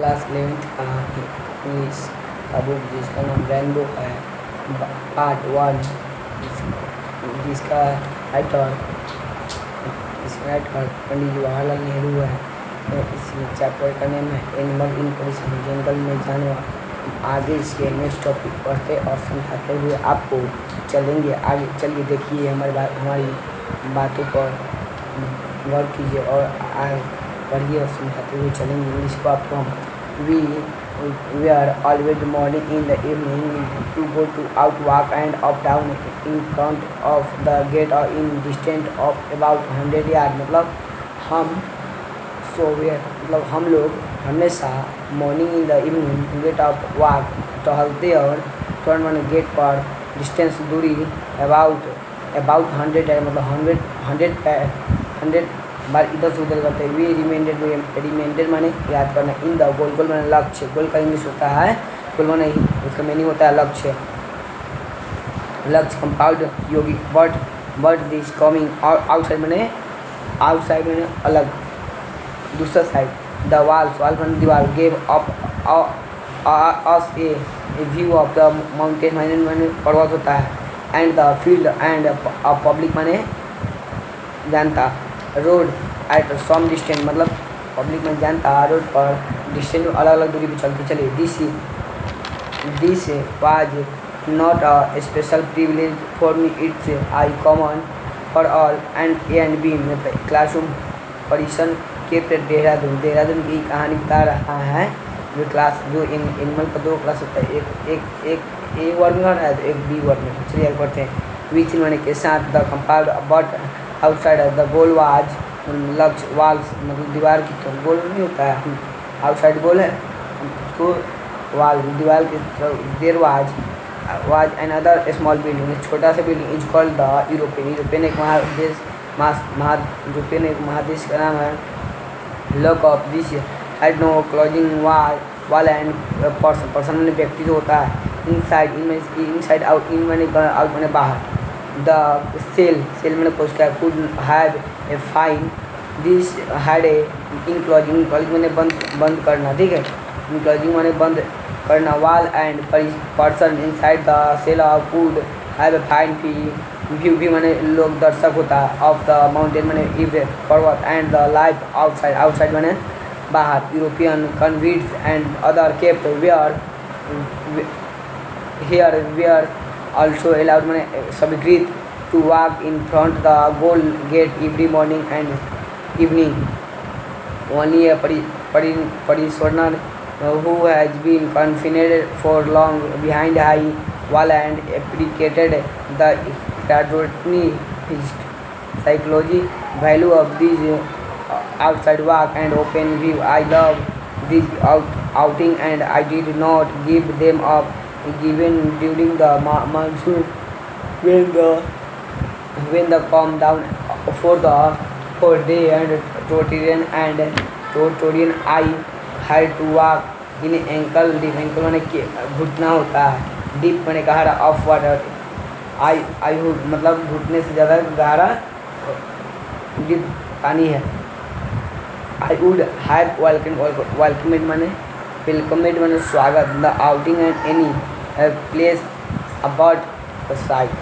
Class 11th का English का book जिसका नाम रेनबो है, पार्ट 1, जिसका राइटर पंडित जवाहरलाल नेहरू है। इसी चैप्टर का नेम है एनिमल इन पोजिशन, जंगल में जानवर। आगे इसके नेक्स्ट टॉपिक पढ़ते और समझाते हुए आपको चलेंगे आगे। चलिए देखिए हमारी बातों पर गौर कीजिए और पढ़िए और समझाते हुए चलेंगे। इंग्लिश को आपको हम we are always morning in the evening to go to out walk and up down in front of the gate or in distance of about 100 yard। मतलब हम लोग हमेशा morning in the evening get up walk टहलते और तुरंत मैंने gate पर distance दूरी अबाउट 100 है, मतलब 100 बार इधर से उधर करते हैं। वी रिमाइंडेड माने याद करना। इन द गोल माने लक्ष्य। गोल का इंग्लिश होता है गोल माने उसका मीनिंग होता है लक्ष्य। कंपाउंड यौगिक बट दिस कमिंग आउटसाइड माने अलग, दूसरा साइड। द वाल माने दीवार। Gave up us A view of the mountain माने पर्वत होता है। And the field and public माने जानता। रोड एट सम डिस्टेंस मतलब पब्लिक में जानता रोड पर डिस्टेंस अलग अलग दूरी पर चलती चली। This was not a special privilege for me, it's I common for all and be. मतलब क्लासरूम परिसर के देहरादून की कहानी बता रहा है। जो एनिमल का 2 क्लास होता है, एक ए वर्ग में है तो एक बी वर्ग में। चलिए पढ़ते हैं। विच माने के साथ। The compound but outside the goal was लक्ष्य। वाल्स मतलब दीवार की तरफ, गोल नहीं होता है, आउटसाइड गोल है उसको वाल दीवार की तरफ। There was another small building, छोटा सा building. Is called the European एक महादेश का नाम है। Lack of this had no closing wall and person में व्यक्ति जो होता है। इनसाइड आउट, इन मैंने आउट मैंने बाहर। द सेल मैंने कोशिका। Could have a fine. This had a enclosing मैंने बंद करना, ठीक है। इनक्लोजिंग मैंने बंद करना। Wall and person inside the cell could have a fine view भी मैंने लोग दर्शक होता है। ऑफ द माउंटेन मैंने इव पर्वत। एंड द लाइफ आउटसाइड मैंने बाहर। European convicts and other kept where also allowed मैंने स्वीकृत to walk in front the goal gate every morning and evening। Only a prisoner who has been confined for long behind high wall and appreciated the extraordinary psychology value of this outside walk and open view। I love this outing and I did not give them up given during the monsoon when the calm down for day and Tortorian I had to walk in ankle deep। ankle माने घुटना होता है। deep माने गहरा। Of water I मतलब घुटने से ज़्यादा गहरा डीप पानी है। I would have welcomed माने स्वागत। the outing and any place about the site।